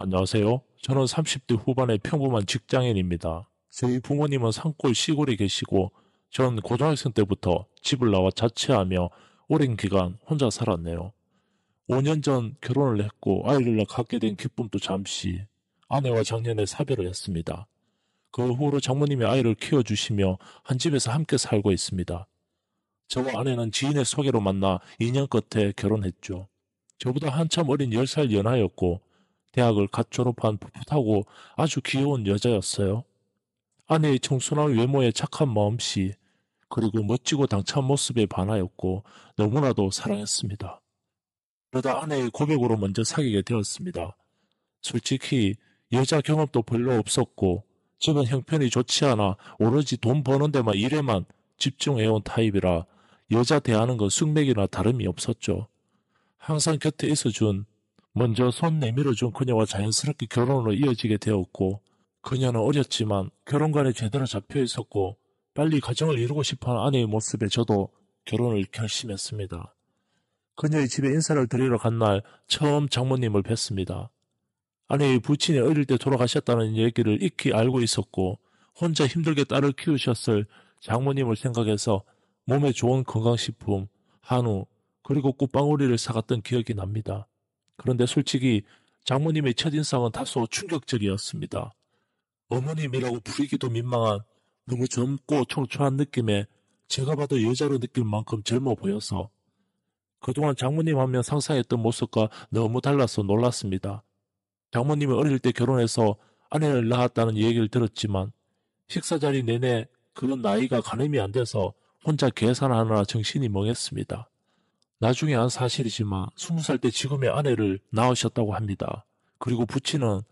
안녕하세요. 저는 30대 후반의 평범한 직장인입니다. 저희 부모님은 산골 시골에 계시고 전 고등학생 때부터 집을 나와 자취하며 오랜 기간 혼자 살았네요. 5년 전 결혼을 했고 아이를 갖게 된 기쁨도 잠시 아내와 작년에 사별을 했습니다. 그 후로 장모님이 아이를 키워주시며 한 집에서 함께 살고 있습니다. 저와 아내는 지인의 소개로 만나 2년 끝에 결혼했죠. 저보다 한참 어린 10살 연하였고 대학을 갓 졸업한 풋풋하고 아주 귀여운 여자였어요. 아내의 청순한 외모에 착한 마음씨, 그리고 멋지고 당찬 모습에 반하였고 너무나도 사랑했습니다. 그러다 아내의 고백으로 먼저 사귀게 되었습니다. 솔직히 여자 경험도 별로 없었고 집은 형편이 좋지 않아 오로지 돈 버는 데만 일에만 집중해온 타입이라 여자 대하는 건 숙맥이나 다름이 없었죠. 항상 곁에 있어준, 먼저 손 내밀어준 그녀와 자연스럽게 결혼으로 이어지게 되었고, 그녀는 어렸지만 결혼관에 제대로 잡혀 있었고, 빨리 가정을 이루고 싶어하는 아내의 모습에 저도 결혼을 결심했습니다. 그녀의 집에 인사를 드리러 간 날 처음 장모님을 뵀습니다. 아내의 부친이 어릴 때 돌아가셨다는 얘기를 익히 알고 있었고, 혼자 힘들게 딸을 키우셨을 장모님을 생각해서 몸에 좋은 건강식품, 한우, 그리고 꽃방울이를 사갔던 기억이 납니다. 그런데 솔직히 장모님의 첫인상은 다소 충격적이었습니다. 어머님이라고 부르기도 민망한 너무 젊고 청초한 느낌에 제가 봐도 여자로 느낄 만큼 젊어 보여서 그동안 장모님 하면 상상했던 모습과 너무 달라서 놀랐습니다. 장모님이 어릴 때 결혼해서 아내를 낳았다는 얘기를 들었지만 식사 자리 내내 그런 나이가 가늠이 안 돼서 혼자 계산하느라 정신이 멍했습니다. 나중에 안 사실이지만 20살 때 지금의 아내를 낳으셨다고 합니다. 그리고 부친은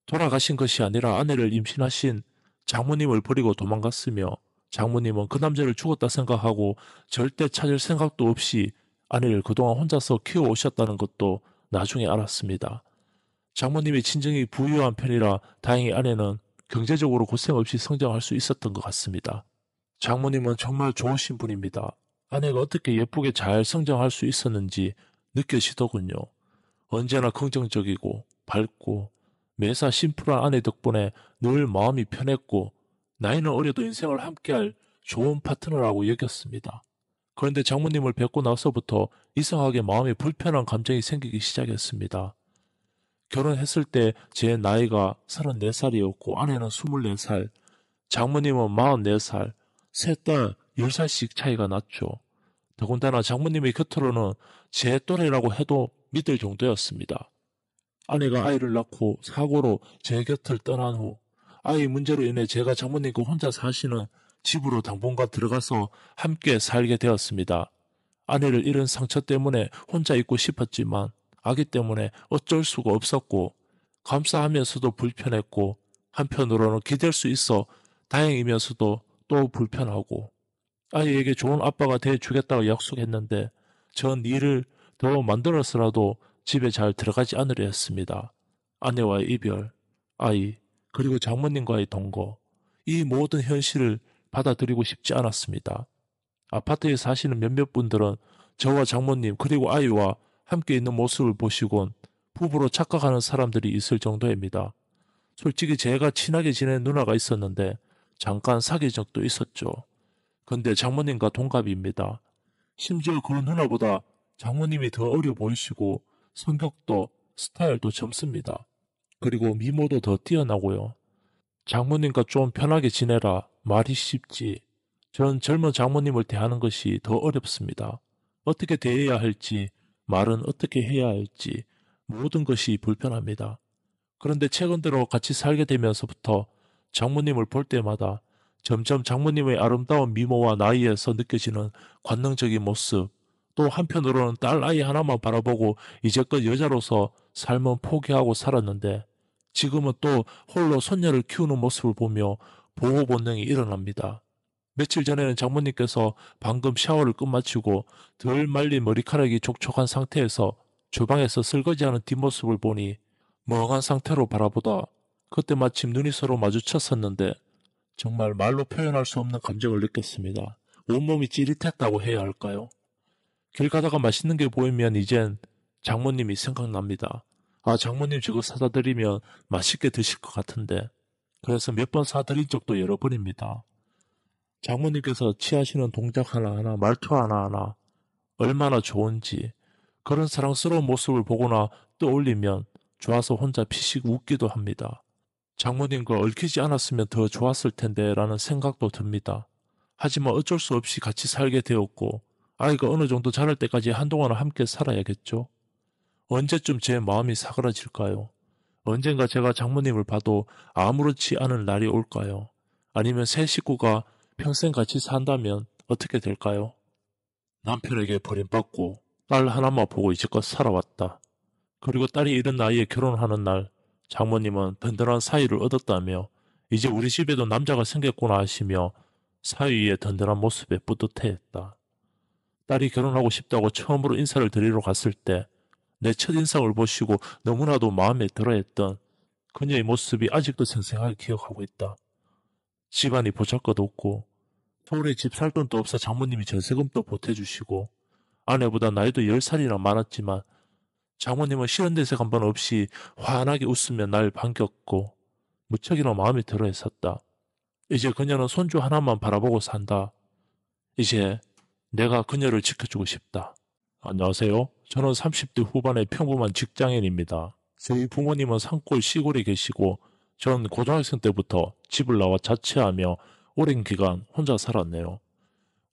돌아가신 것이 아니라 아내를 임신하신 장모님을 버리고 도망갔으며 장모님은 그 남자를 죽었다 생각하고 절대 찾을 생각도 없이 아내를 그동안 혼자서 키워오셨다는 것도 나중에 알았습니다. 장모님의 친정이 부유한 편이라 다행히 아내는 경제적으로 고생 없이 성장할 수 있었던 것 같습니다. 장모님은 정말 좋으신 분입니다. 아내가 어떻게 예쁘게 잘 성장할 수 있었는지 느껴지더군요. 언제나 긍정적이고 밝고 매사 심플한 아내 덕분에 늘 마음이 편했고 나이는 어려도 인생을 함께할 좋은 파트너라고 여겼습니다. 그런데 장모님을 뵙고 나서부터 이상하게 마음에 불편한 감정이 생기기 시작했습니다. 결혼했을 때 제 나이가 34살이었고 아내는 24살, 장모님은 44살, 셋 다 10살씩 차이가 났죠. 더군다나 장모님의 곁으로는 제 또래라고 해도 믿을 정도였습니다. 아내가 아이를 낳고 사고로 제 곁을 떠난 후 아이 문제로 인해 제가 장모님과 혼자 사시는 집으로 당분간 들어가서 함께 살게 되었습니다. 아내를 잃은 상처 때문에 혼자 있고 싶었지만 아기 때문에 어쩔 수가 없었고 감사하면서도 불편했고 한편으로는 기댈 수 있어 다행이면서도 또 불편하고 아이에게 좋은 아빠가 돼주겠다고 약속했는데 전 일을 더 만들어서라도 집에 잘 들어가지 않으려 했습니다. 아내와의 이별, 아이, 그리고 장모님과의 동거, 이 모든 현실을 받아들이고 싶지 않았습니다. 아파트에 사시는 몇몇 분들은 저와 장모님 그리고 아이와 함께 있는 모습을 보시곤 부부로 착각하는 사람들이 있을 정도입니다. 솔직히 제가 친하게 지낸 누나가 있었는데 잠깐 사귄 적도 있었죠. 근데 장모님과 동갑입니다. 심지어 그 누나보다 장모님이 더 어려 보이시고 성격도 스타일도 젊습니다. 그리고 미모도 더 뛰어나고요. 장모님과 좀 편하게 지내라 말이 쉽지. 전 젊은 장모님을 대하는 것이 더 어렵습니다. 어떻게 대해야 할지, 말은 어떻게 해야 할지 모든 것이 불편합니다. 그런데 최근 들어 같이 살게 되면서부터 장모님을 볼 때마다 점점 장모님의 아름다운 미모와 나이에서 느껴지는 관능적인 모습, 또 한편으로는 딸 아이 하나만 바라보고 이제껏 여자로서 삶은 포기하고 살았는데 지금은 또 홀로 손녀를 키우는 모습을 보며 보호 본능이 일어납니다. 며칠 전에는 장모님께서 방금 샤워를 끝마치고 덜 말린 머리카락이 촉촉한 상태에서 주방에서 설거지하는 뒷모습을 보니 멍한 상태로 바라보다 그때 마침 눈이 서로 마주쳤었는데 정말 말로 표현할 수 없는 감정을 느꼈습니다. 온몸이 찌릿했다고 해야 할까요? 길 가다가 맛있는 게 보이면 이젠 장모님이 생각납니다. 아, 장모님 저거 사다 드리면 맛있게 드실 것 같은데. 그래서 몇 번 사드린 적도 여러 번입니다. 장모님께서 취하시는 동작 하나하나, 말투 하나하나 얼마나 좋은지 그런 사랑스러운 모습을 보거나 떠올리면 좋아서 혼자 피식 웃기도 합니다. 장모님과 얽히지 않았으면 더 좋았을 텐데 라는 생각도 듭니다. 하지만 어쩔 수 없이 같이 살게 되었고 아이가 어느 정도 자랄 때까지 한동안은 함께 살아야겠죠. 언제쯤 제 마음이 사그라질까요? 언젠가 제가 장모님을 봐도 아무렇지 않은 날이 올까요? 아니면 새 식구가 평생 같이 산다면 어떻게 될까요? 남편에게 버림받고 딸 하나만 보고 이제껏 살아왔다. 그리고 딸이 이른 나이에 결혼하는 날 장모님은 든든한 사위를 얻었다며 이제 우리 집에도 남자가 생겼구나 하시며 사위의 든든한 모습에 뿌듯해했다. 딸이 결혼하고 싶다고 처음으로 인사를 드리러 갔을 때 내 첫인상을 보시고 너무나도 마음에 들어했던 그녀의 모습이 아직도 생생하게 기억하고 있다. 집안이 보잘것없고 서울에 집 살 돈도 없어 장모님이 전세금도 보태주시고 아내보다 나이도 10살이나 많았지만 장모님은 싫은 내색 한 번 없이 환하게 웃으며 날 반겼고 무척이나 마음에 들어 했었다. 이제 그녀는 손주 하나만 바라보고 산다. 이제 내가 그녀를 지켜주고 싶다. 안녕하세요. 저는 30대 후반의 평범한 직장인입니다. 저희 부모님은 산골 시골에 계시고 전 고등학생 때부터 집을 나와 자취하며 오랜 기간 혼자 살았네요.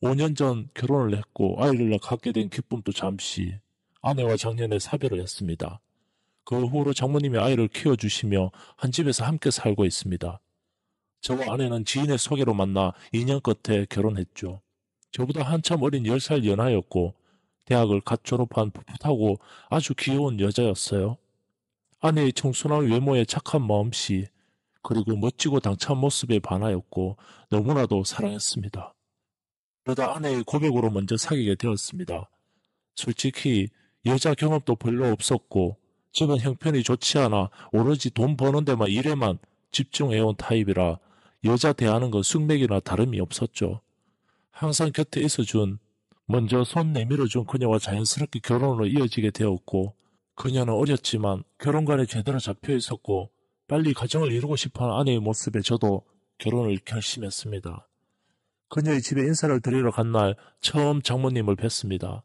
5년 전 결혼을 했고 아이를 갖게 된 기쁨도 잠시 아내와 작년에 사별을 했습니다. 그 후로 장모님이 아이를 키워주시며 한 집에서 함께 살고 있습니다. 저와 아내는 지인의 소개로 만나 2년 끝에 결혼했죠. 저보다 한참 어린 10살 연하였고 대학을 갓 졸업한 풋풋하고 아주 귀여운 여자였어요. 아내의 청순한 외모에 착한 마음씨 그리고 멋지고 당찬 모습에 반하였고 너무나도 사랑했습니다. 그러다 아내의 고백으로 먼저 사귀게 되었습니다. 솔직히 여자 경험도 별로 없었고 집안 형편이 좋지 않아 오로지 돈 버는 데만 일에만 집중해온 타입이라 여자 대하는 건 숙맥이나 다름이 없었죠. 항상 곁에 있어준 먼저 손 내밀어준 그녀와 자연스럽게 결혼으로 이어지게 되었고 그녀는 어렸지만 결혼관에 제대로 잡혀 있었고 빨리 가정을 이루고 싶어하는 아내의 모습에 저도 결혼을 결심했습니다. 그녀의 집에 인사를 드리러 간 날 처음 장모님을 뵀습니다.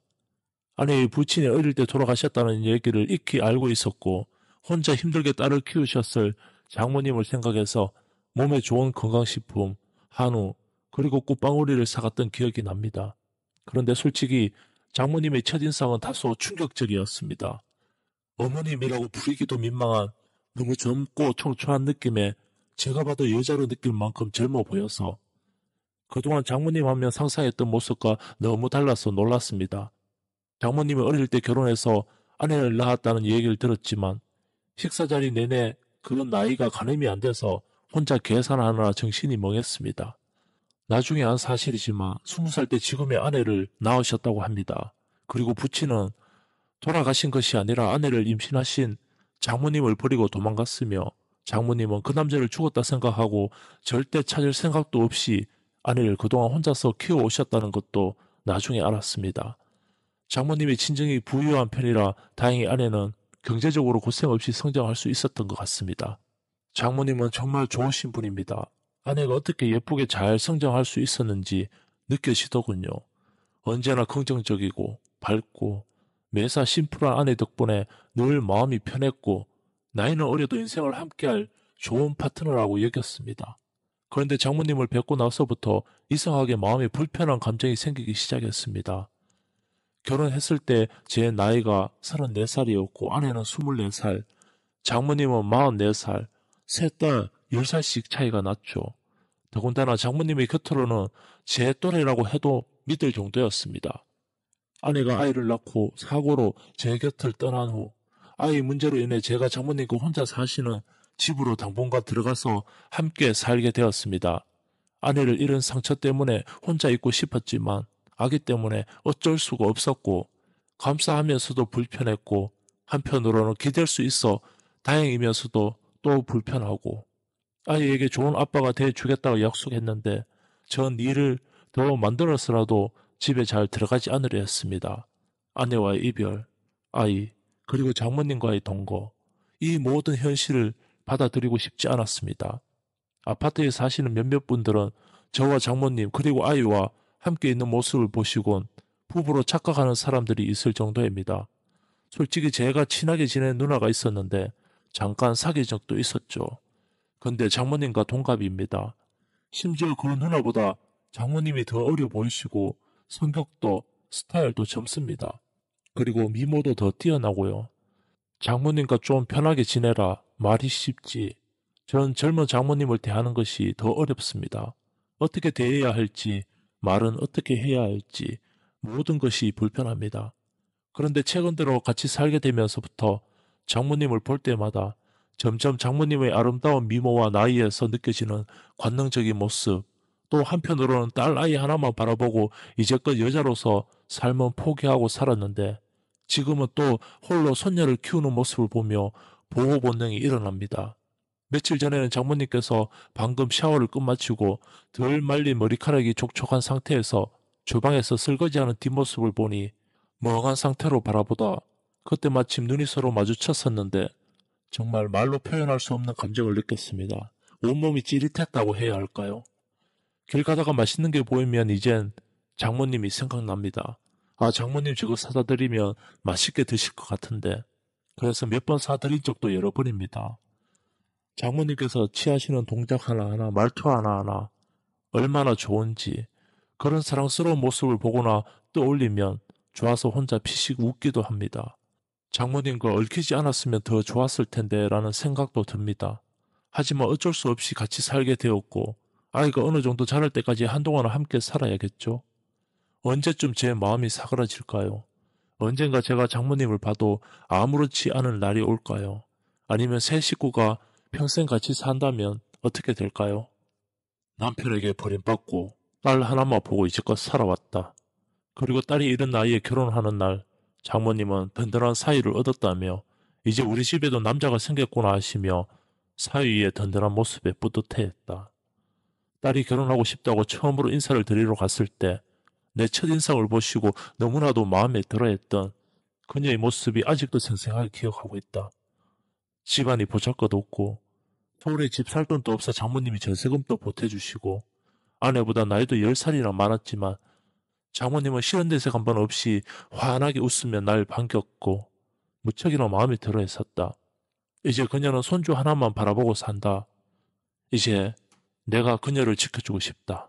아내의 부친이 어릴 때 돌아가셨다는 얘기를 익히 알고 있었고 혼자 힘들게 딸을 키우셨을 장모님을 생각해서 몸에 좋은 건강식품, 한우, 그리고 꽃방울이를 사갔던 기억이 납니다. 그런데 솔직히 장모님의 첫인상은 다소 충격적이었습니다. 어머님이라고 부르기도 민망한 너무 젊고 청초한 느낌에 제가 봐도 여자로 느낄 만큼 젊어 보여서 그동안 장모님 하면 상상했던 모습과 너무 달라서 놀랐습니다. 장모님이 어릴 때 결혼해서 아내를 낳았다는 얘기를 들었지만 식사 자리 내내 그런 나이가 가늠이 안 돼서 혼자 계산하느라 정신이 멍했습니다. 나중에 안 사실이지만 20살 때 지금의 아내를 낳으셨다고 합니다. 그리고 부친은 돌아가신 것이 아니라 아내를 임신하신 장모님을 버리고 도망갔으며 장모님은 그 남자를 죽었다 생각하고 절대 찾을 생각도 없이 아내를 그동안 혼자서 키워오셨다는 것도 나중에 알았습니다. 장모님의 친정이 부유한 편이라 다행히 아내는 경제적으로 고생 없이 성장할 수 있었던 것 같습니다. 장모님은 정말 좋으신 분입니다. 아내가 어떻게 예쁘게 잘 성장할 수 있었는지 느껴지더군요. 언제나 긍정적이고 밝고 매사 심플한 아내 덕분에 늘 마음이 편했고 나이는 어려도 인생을 함께할 좋은 파트너라고 여겼습니다. 그런데 장모님을 뵙고 나서부터 이상하게 마음에 불편한 감정이 생기기 시작했습니다. 결혼했을 때 제 나이가 34살이었고 아내는 24살, 장모님은 44살, 셋 다 10살씩 차이가 났죠. 더군다나 장모님의 곁으로는 제 또래라고 해도 믿을 정도였습니다. 아내가 아이를 낳고 사고로 제 곁을 떠난 후 아이 문제로 인해 제가 장모님과 혼자 사시는 집으로 당분간 들어가서 함께 살게 되었습니다. 아내를 잃은 상처 때문에 혼자 있고 싶었지만 아기 때문에 어쩔 수가 없었고 감사하면서도 불편했고 한편으로는 기댈 수 있어 다행이면서도 또 불편하고 아이에게 좋은 아빠가 돼주겠다고 약속했는데 전 일을 더 만들어서라도 집에 잘 들어가지 않으려 했습니다. 아내와의 이별, 아이, 그리고 장모님과의 동거. 이 모든 현실을 받아들이고 싶지 않았습니다. 아파트에 사시는 몇몇 분들은 저와 장모님 그리고 아이와 함께 있는 모습을 보시곤 부부로 착각하는 사람들이 있을 정도입니다. 솔직히 제가 친하게 지낸 누나가 있었는데 잠깐 사귄 적도 있었죠. 근데 장모님과 동갑입니다. 심지어 그 누나보다 장모님이 더 어려 보이시고 성격도 스타일도 젊습니다. 그리고 미모도 더 뛰어나고요. 장모님과 좀 편하게 지내라 말이 쉽지. 전 젊은 장모님을 대하는 것이 더 어렵습니다. 어떻게 대해야 할지, 말은 어떻게 해야 할지 모든 것이 불편합니다. 그런데 최근 들어 같이 살게 되면서부터 장모님을 볼 때마다 점점 장모님의 아름다운 미모와 나이에서 느껴지는 관능적인 모습, 또 한편으로는 딸 아이 하나만 바라보고 이제껏 여자로서 삶은 포기하고 살았는데 지금은 또 홀로 손녀를 키우는 모습을 보며 보호 본능이 일어납니다. 며칠 전에는 장모님께서 방금 샤워를 끝마치고 덜 말린 머리카락이 촉촉한 상태에서 주방에서 설거지하는 뒷모습을 보니 멍한 상태로 바라보다 그때 마침 눈이 서로 마주쳤었는데 정말 말로 표현할 수 없는 감정을 느꼈습니다. 온몸이 찌릿했다고 해야 할까요? 길 가다가 맛있는 게 보이면 이젠 장모님이 생각납니다. 아, 장모님 저거 사다 드리면 맛있게 드실 것 같은데. 그래서 몇 번 사드린 적도 여러 번입니다. 장모님께서 취하시는 동작 하나하나, 말투 하나하나 얼마나 좋은지 그런 사랑스러운 모습을 보거나 떠올리면 좋아서 혼자 피식 웃기도 합니다. 장모님과 얽히지 않았으면 더 좋았을 텐데 라는 생각도 듭니다. 하지만 어쩔 수 없이 같이 살게 되었고 아이가 어느 정도 자랄 때까지 한동안은 함께 살아야겠죠. 언제쯤 제 마음이 사그라질까요? 언젠가 제가 장모님을 봐도 아무렇지 않은 날이 올까요? 아니면 새 식구가 평생 같이 산다면 어떻게 될까요? 남편에게 버림받고 딸 하나만 보고 이제껏 살아왔다. 그리고 딸이 이른 나이에 결혼하는 날 장모님은 든든한 사위를 얻었다며 이제 우리 집에도 남자가 생겼구나 하시며 사위의 든든한 모습에 뿌듯해했다. 딸이 결혼하고 싶다고 처음으로 인사를 드리러 갔을 때 내 첫인상을 보시고 너무나도 마음에 들어했던 그녀의 모습이 아직도 생생하게 기억하고 있다. 집안이 보잘것없고 서울에 집 살 돈도 없어 장모님이 전세금도 보태주시고 아내보다 나이도 10살이나 많았지만 장모님은 싫은 내색 한 번 없이 환하게 웃으며 날 반겼고 무척이나 마음에 들어 했었다. 이제 그녀는 손주 하나만 바라보고 산다. 이제 내가 그녀를 지켜주고 싶다.